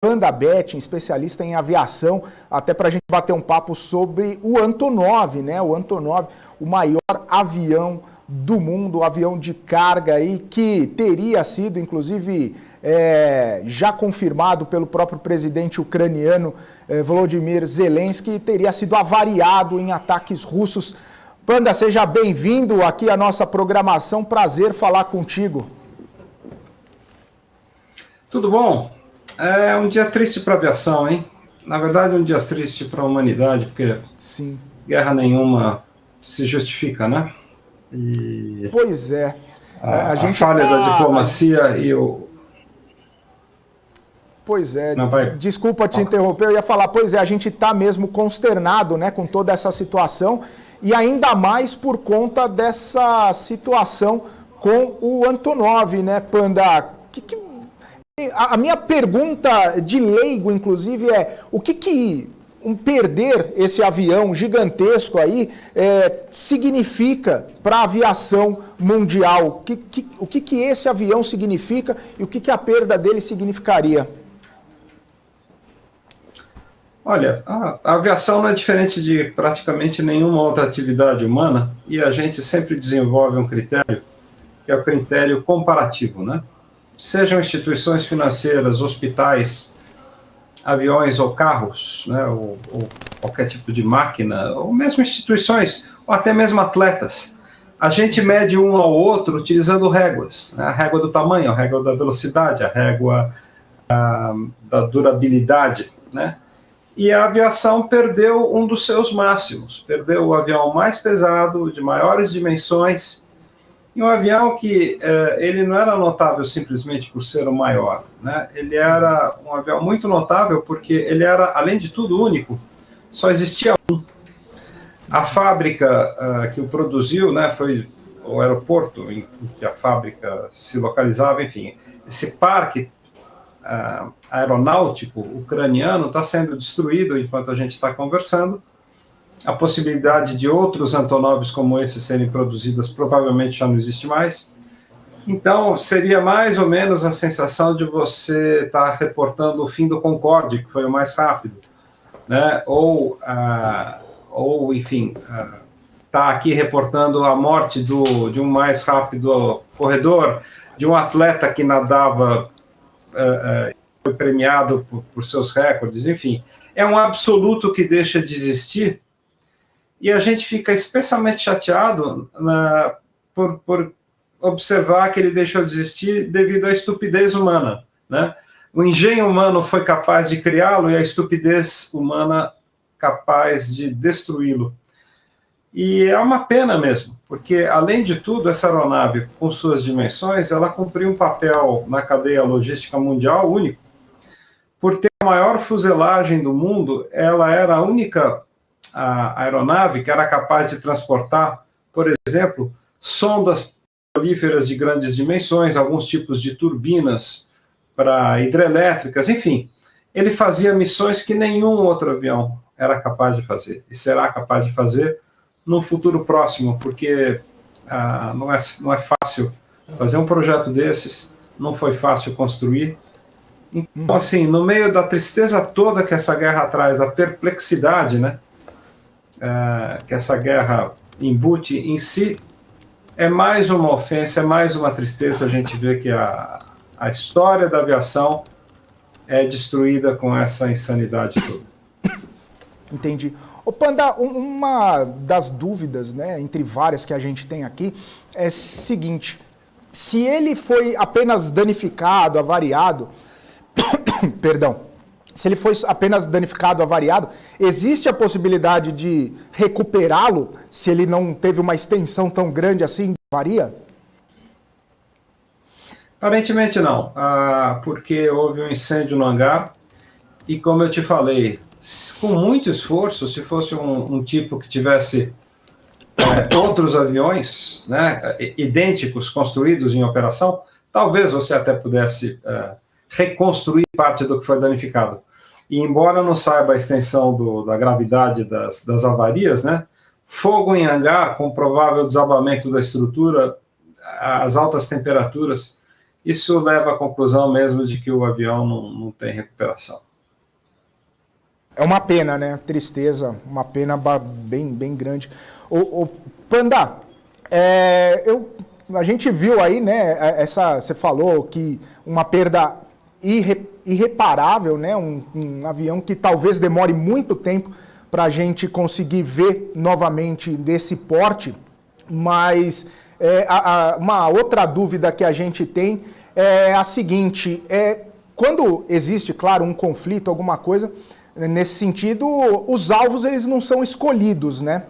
Panda Betting, especialista em aviação, até para a gente bater um papo sobre o Antonov, né? O Antonov, o maior avião do mundo, o avião de carga aí, que teria sido, inclusive, já confirmado pelo próprio presidente ucraniano Volodymyr Zelensky, teria sido avariado em ataques russos. Panda, seja bem-vindo aqui à nossa programação, prazer falar contigo. Tudo bom? É um dia triste para a aviação, hein? Na verdade, um dia triste para a humanidade, porque Sim. Guerra nenhuma se justifica, né? Pois é. A falha da diplomacia e o... Pois é, desculpa te interromper, eu ia falar, pois é, a gente está mesmo consternado, né, com toda essa situação, e ainda mais por conta dessa situação com o Antonov, né, Panda? A minha pergunta de leigo, inclusive, é o que perder esse avião gigantesco aí significa para a aviação mundial? O que esse avião significa e o que a perda dele significaria? Olha, a aviação não é diferente de praticamente nenhuma outra atividade humana e a gente sempre desenvolve um critério, que é o critério comparativo, né? Sejam instituições financeiras, hospitais, aviões ou carros, né, ou qualquer tipo de máquina, ou mesmo instituições, ou até mesmo atletas. A gente mede um ao outro utilizando réguas, né, a régua do tamanho, a régua da velocidade, a régua da durabilidade, né? E a aviação perdeu um dos seus máximos, perdeu o avião mais pesado, de maiores dimensões, e um avião que ele não era notável simplesmente por ser o maior, né? Ele era um avião muito notável porque ele era, além de tudo, único. Só existia um. A fábrica que o produziu, né, foi o aeroporto em que a fábrica se localizava, enfim. Esse parque aeronáutico ucraniano está sendo destruído enquanto a gente está conversando. A possibilidade de outros Antonovs como esse serem produzidas provavelmente já não existe mais. Então, seria mais ou menos a sensação de você estar reportando o fim do Concorde, que foi o mais rápido, né? Ou enfim, estar aqui reportando a morte de um mais rápido corredor, de um atleta que nadava, foi premiado por seus recordes, enfim. É um absoluto que deixa de existir. E a gente fica especialmente chateado por observar que ele deixou de existir devido à estupidez humana, né? O engenho humano foi capaz de criá-lo e a estupidez humana capaz de destruí-lo. E é uma pena mesmo, porque, além de tudo, essa aeronave, com suas dimensões, ela cumpriu um papel na cadeia logística mundial único. Por ter a maior fuselagem do mundo, ela era a única aeronave que era capaz de transportar, por exemplo, sondas petrolíferas de grandes dimensões, alguns tipos de turbinas para hidrelétricas, enfim. Ele fazia missões que nenhum outro avião era capaz de fazer, e será capaz de fazer no futuro próximo, porque não é fácil fazer um projeto desses, não foi fácil construir. Então, assim, no meio da tristeza toda que essa guerra traz, da perplexidade, né, que essa guerra embute em si, é mais uma ofensa, é mais uma tristeza a gente ver que a história da aviação é destruída com essa insanidade toda. Entendi. Ô Panda, uma das dúvidas, né, entre várias que a gente tem aqui, é a seguinte: se ele foi apenas danificado, avariado, perdão, se ele foi apenas danificado, avariado, existe a possibilidade de recuperá-lo se ele não teve uma extensão tão grande assim de avaria? Aparentemente não, porque houve um incêndio no hangar e, como eu te falei, com muito esforço, se fosse um tipo que tivesse outros aviões, né, idênticos, construídos em operação, talvez você até pudesse reconstruir parte do que foi danificado. E embora não saiba a extensão da gravidade das avarias, né, fogo em hangar com provável desabamento da estrutura, as altas temperaturas, isso leva à conclusão mesmo de que o avião não tem recuperação. É uma pena, né? Tristeza, uma pena bem grande. O Panda, a gente viu aí, né? Você falou que uma perda irreparável, né? Um avião que talvez demore muito tempo para a gente conseguir ver novamente desse porte, mas uma outra dúvida que a gente tem é a seguinte: quando existe, claro, um conflito, alguma coisa nesse sentido, os alvos eles não são escolhidos, né?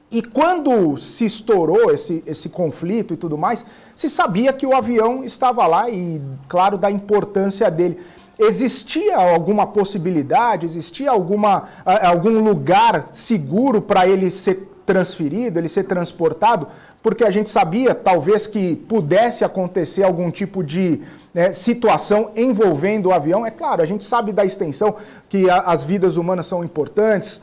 E quando se estourou esse conflito e tudo mais, se sabia que o avião estava lá e, claro, da importância dele. Existia alguma possibilidade, existia algum lugar seguro para ele ser transferido, ele ser transportado? Porque a gente sabia, talvez, que pudesse acontecer algum tipo de situação envolvendo o avião. É claro, a gente sabe da extensão, que as vidas humanas são importantes,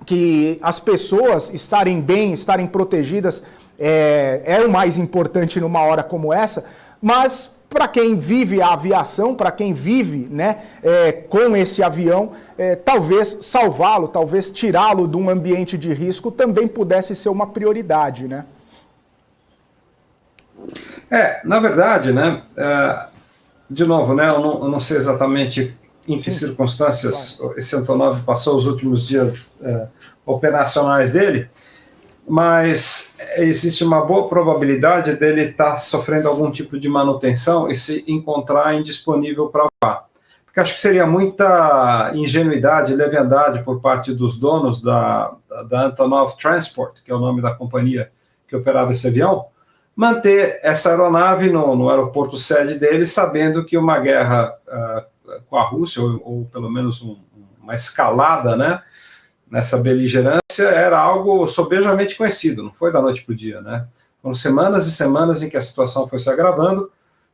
que as pessoas estarem bem, estarem protegidas é o mais importante numa hora como essa, mas para quem vive a aviação, para quem vive, né, com esse avião, talvez salvá-lo, talvez tirá-lo de um ambiente de risco também pudesse ser uma prioridade, né? Na verdade, né, de novo, né, eu não sei exatamente em que circunstâncias esse Antonov passou os últimos dias operacionais dele, mas existe uma boa probabilidade dele estar sofrendo algum tipo de manutenção e se encontrar indisponível para voar. Porque acho que seria muita ingenuidade, leviandade por parte dos donos da Antonov Transport, que é o nome da companhia que operava esse avião, manter essa aeronave no aeroporto sede dele, sabendo que uma guerra com a Rússia, ou pelo menos uma escalada, né, nessa beligerância, era algo sobejamente conhecido, não foi da noite para o dia, né? Foram semanas e semanas em que a situação foi se agravando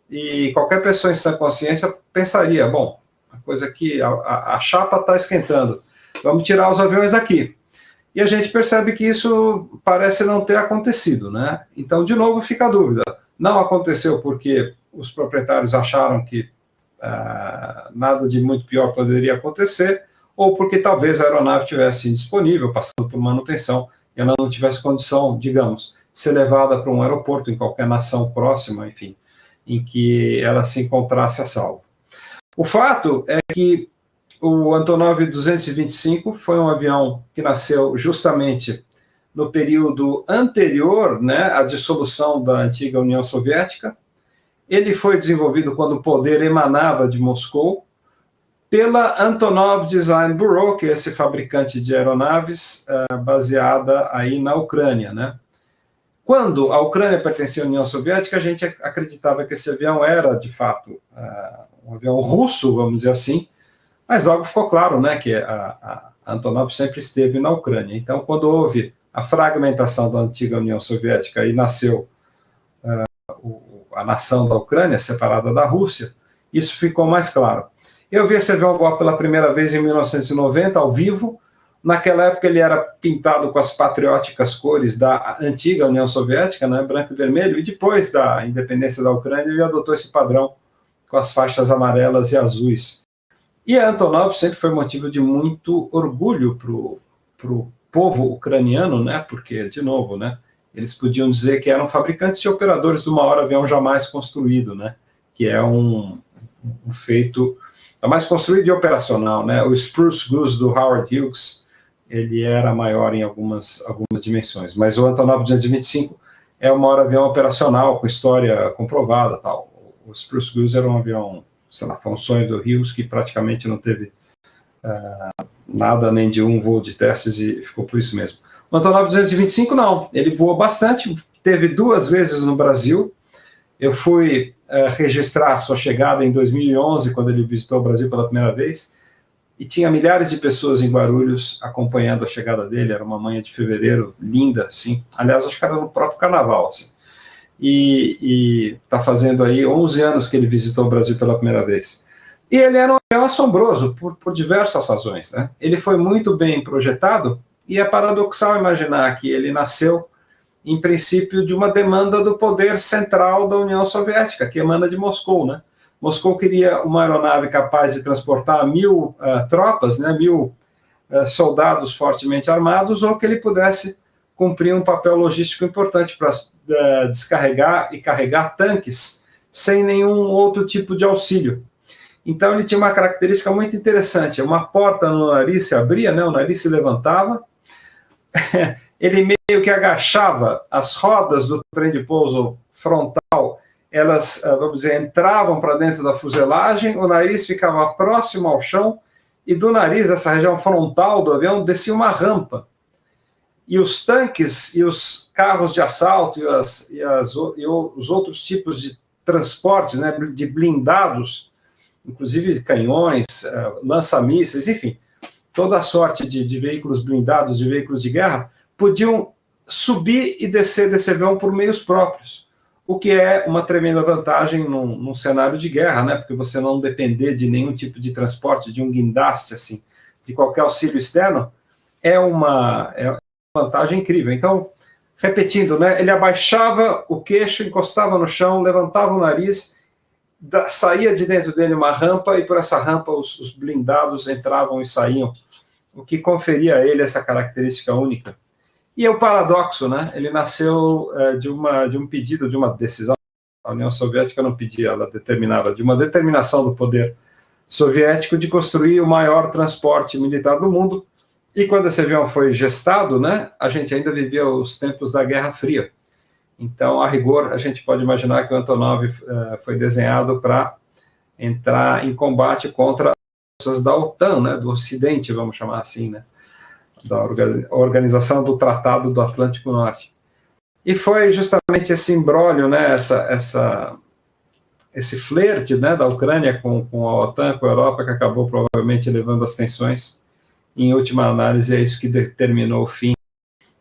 e qualquer pessoa em sã consciência pensaria, bom, a coisa aqui, a chapa está esquentando, vamos tirar os aviões daqui. E a gente percebe que isso parece não ter acontecido, né? Então, de novo, fica a dúvida. Não aconteceu porque os proprietários acharam que nada de muito pior poderia acontecer, ou porque talvez a aeronave estivesse indisponível, passando por manutenção, e ela não tivesse condição, digamos, ser levada para um aeroporto em qualquer nação próxima, enfim, em que ela se encontrasse a salvo. O fato é que o Antonov 225 foi um avião que nasceu justamente no período anterior, né, à dissolução da antiga União Soviética. Ele foi desenvolvido quando o poder emanava de Moscou, pela Antonov Design Bureau, que é esse fabricante de aeronaves baseada aí na Ucrânia, né? Quando a Ucrânia pertencia à União Soviética, a gente acreditava que esse avião era, de fato, um avião russo, vamos dizer assim, mas logo ficou claro, né, que a Antonov sempre esteve na Ucrânia. Então, quando houve a fragmentação da antiga União Soviética e nasceu a nação da Ucrânia, separada da Rússia, isso ficou mais claro. Eu vi esse avião voar pela primeira vez em 1990, ao vivo. Naquela época ele era pintado com as patrióticas cores da antiga União Soviética, né, branco e vermelho, e depois da independência da Ucrânia ele adotou esse padrão com as faixas amarelas e azuis. E a Antonov sempre foi motivo de muito orgulho para o povo ucraniano, né, porque, de novo, né, eles podiam dizer que eram fabricantes e operadores do maior avião jamais construído, né, que é um feito mais construído e operacional, né? O Spruce Goose do Howard Hughes, ele era maior em algumas dimensões, mas o Antonov 225 é o maior avião operacional, com história comprovada, tal. O Spruce Goose era um avião, sei lá, foi um sonho do Hughes que praticamente não teve nada, nem de um voo de testes e ficou por isso mesmo. O Antonov 225 não, ele voou bastante, teve 2 vezes no Brasil. Eu fui registrar a sua chegada em 2011, quando ele visitou o Brasil pela primeira vez, e tinha milhares de pessoas em Guarulhos acompanhando a chegada dele. Era uma manhã de fevereiro, linda, assim. Aliás, acho que era no próprio carnaval, assim. E está fazendo aí 11 anos que ele visitou o Brasil pela primeira vez. E ele era um avião assombroso, por diversas razões, né? Ele foi muito bem projetado, e é paradoxal imaginar que ele nasceu em princípio, de uma demanda do poder central da União Soviética, que emana de Moscou, né? Moscou queria uma aeronave capaz de transportar 1.000 tropas, né, 1.000 soldados fortemente armados, ou que ele pudesse cumprir um papel logístico importante para descarregar e carregar tanques sem nenhum outro tipo de auxílio. Então ele tinha uma característica muito interessante, uma porta no nariz se abria, né, o nariz se levantava, ele meio que agachava, as rodas do trem de pouso frontal, elas, vamos dizer, entravam para dentro da fuselagem, o nariz ficava próximo ao chão, e do nariz, essa região frontal do avião, descia uma rampa. E os tanques e os carros de assalto e os outros tipos de transportes, né, de blindados, inclusive canhões, lança-mísseis, enfim, toda a sorte de veículos blindados, de veículos de guerra, podiam subir e descer desse avião por meios próprios, o que é uma tremenda vantagem num cenário de guerra, né? Porque você não depender de nenhum tipo de transporte, de um guindaste, assim, de qualquer auxílio externo, é uma vantagem incrível. Então, repetindo, né? Ele abaixava o queixo, encostava no chão, levantava o nariz, saía de dentro dele uma rampa, e por essa rampa os blindados entravam e saíam, o que conferia a ele essa característica única. E é o paradoxo, né? Ele nasceu de um pedido, de uma decisão. A União Soviética não pedia, ela determinava, de uma determinação do poder soviético de construir o maior transporte militar do mundo. E quando esse avião foi gestado, né, a gente ainda vivia os tempos da Guerra Fria. Então, a rigor, a gente pode imaginar que o Antonov foi desenhado para entrar em combate contra as forças da OTAN, né, do Ocidente, vamos chamar assim, né? Da Organização do Tratado do Atlântico Norte. E foi justamente esse imbróglio, né, esse flerte, né, da Ucrânia com a OTAN, com a Europa, que acabou provavelmente elevando as tensões. E, em última análise, é isso que determinou o fim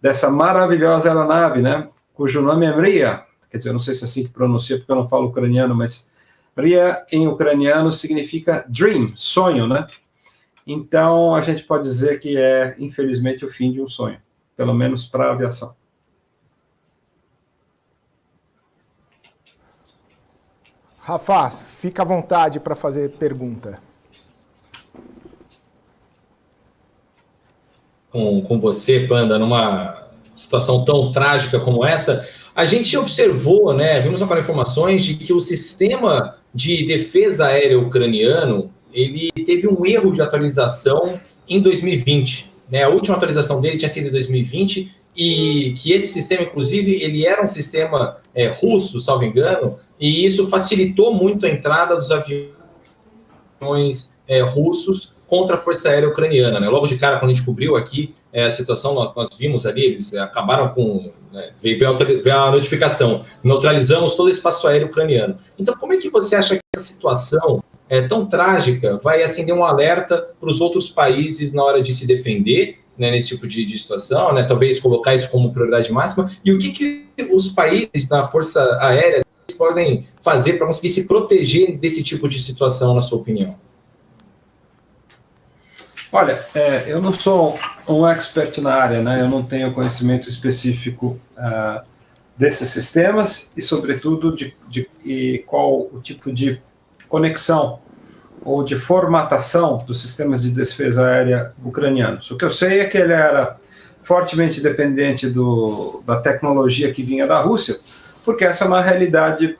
dessa maravilhosa aeronave, né, cujo nome é Mria. Quer dizer, eu não sei se é assim que pronuncia, porque eu não falo ucraniano, mas Mria, em ucraniano, significa dream, sonho, né? Então, a gente pode dizer que é, infelizmente, o fim de um sonho, pelo menos para a aviação. Rafa, fica à vontade para fazer pergunta. Com você, Panda, numa situação tão trágica como essa, a gente observou, né, vimos agora informações de que o sistema de defesa aérea ucraniano ele teve um erro de atualização em 2020. Né? A última atualização dele tinha sido em 2020, e que esse sistema, inclusive, ele era um sistema russo, salvo engano, e isso facilitou muito a entrada dos aviões russos contra a Força Aérea Ucraniana. Né? Logo de cara, quando a gente cobriu aqui a situação, nós vimos ali, eles acabaram com... veio a notificação, neutralizamos todo o espaço aéreo ucraniano. Então, como é que você acha que essa situação tão trágica vai acender um alerta para os outros países na hora de se defender, né, nesse tipo de situação, né, talvez colocar isso como prioridade máxima, e o que os países da Força Aérea podem fazer para conseguir se proteger desse tipo de situação, na sua opinião? Olha, eu não sou um expert na área, né, eu não tenho conhecimento específico desses sistemas e, sobretudo, de qual o tipo de conexão ou de formatação dos sistemas de defesa aérea ucranianos. O que eu sei é que ele era fortemente dependente da tecnologia que vinha da Rússia, porque essa é uma realidade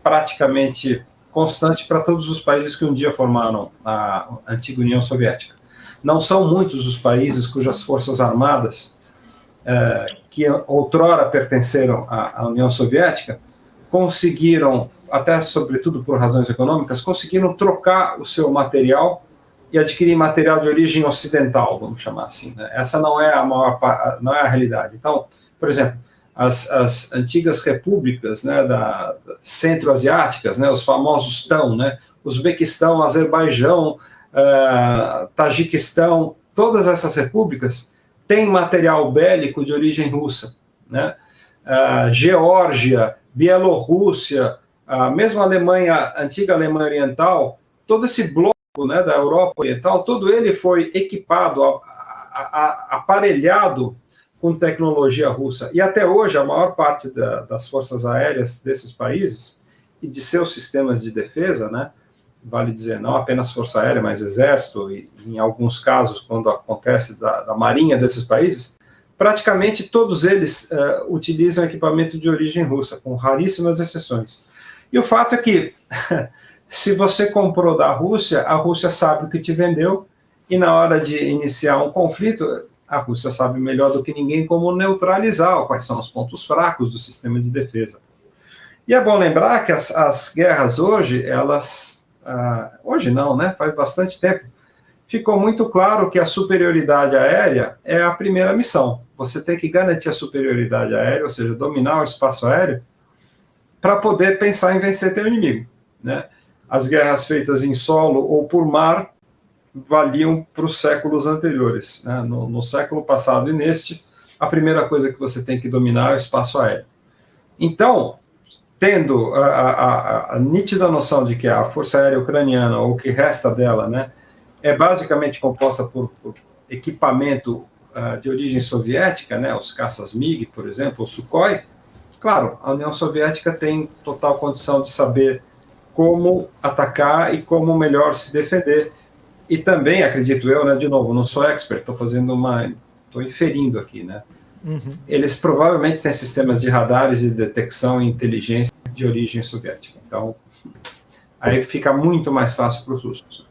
praticamente constante para todos os países que um dia formaram a antiga União Soviética. Não são muitos os países cujas forças armadas, que outrora pertenceram à União Soviética, conseguiram, até sobretudo por razões econômicas, conseguiram trocar o seu material e adquirir material de origem ocidental, vamos chamar assim. Né? Essa não é não é a realidade. Então, por exemplo, as antigas repúblicas, né, centro-asiáticas, né, os famosos TAM, né, Uzbequistão, Azerbaijão, Tajiquistão, todas essas repúblicas têm material bélico de origem russa. Né? Geórgia, Bielorrússia, a mesma Alemanha, antiga Alemanha Oriental, todo esse bloco, né, da Europa Oriental, todo ele foi equipado, aparelhado com tecnologia russa. E até hoje, a maior parte das forças aéreas desses países e de seus sistemas de defesa, né, vale dizer, não apenas força aérea, mas exército, e em alguns casos, quando acontece da marinha desses países, praticamente todos eles utilizam equipamento de origem russa, com raríssimas exceções. E o fato é que, se você comprou da Rússia, a Rússia sabe o que te vendeu, e na hora de iniciar um conflito, a Rússia sabe melhor do que ninguém como neutralizar, quais são os pontos fracos do sistema de defesa. E é bom lembrar que as guerras hoje, elas... hoje não, né? Faz bastante tempo. Ficou muito claro que a superioridade aérea é a primeira missão. Você tem que garantir a superioridade aérea, ou seja, dominar o espaço aéreo, para poder pensar em vencer teu inimigo, né? As guerras feitas em solo ou por mar valiam para os séculos anteriores, né? No século passado e neste, a primeira coisa que você tem que dominar é o espaço aéreo. Então, tendo a nítida noção de que a Força Aérea Ucraniana, ou o que resta dela, né, é basicamente composta por equipamento de origem soviética, né, os caças MiG, por exemplo, o Sukhoi, claro, a União Soviética tem total condição de saber como atacar e como melhor se defender. E também, acredito eu, né, de novo, não sou expert, estou inferindo aqui, né? Eles provavelmente têm sistemas de radares de detecção e inteligência de origem soviética. Então, aí fica muito mais fácil para os russos.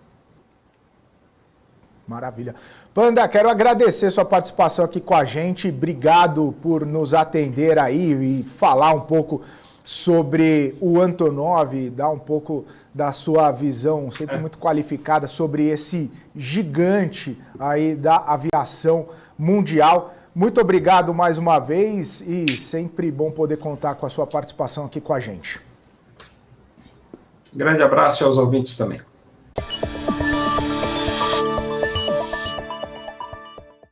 Maravilha. Panda, quero agradecer sua participação aqui com a gente. Obrigado por nos atender aí e falar um pouco sobre o Antonov, dar um pouco da sua visão, sempre muito qualificada, sobre esse gigante aí da aviação mundial. Muito obrigado mais uma vez e sempre bom poder contar com a sua participação aqui com a gente. Grande abraço aos ouvintes também.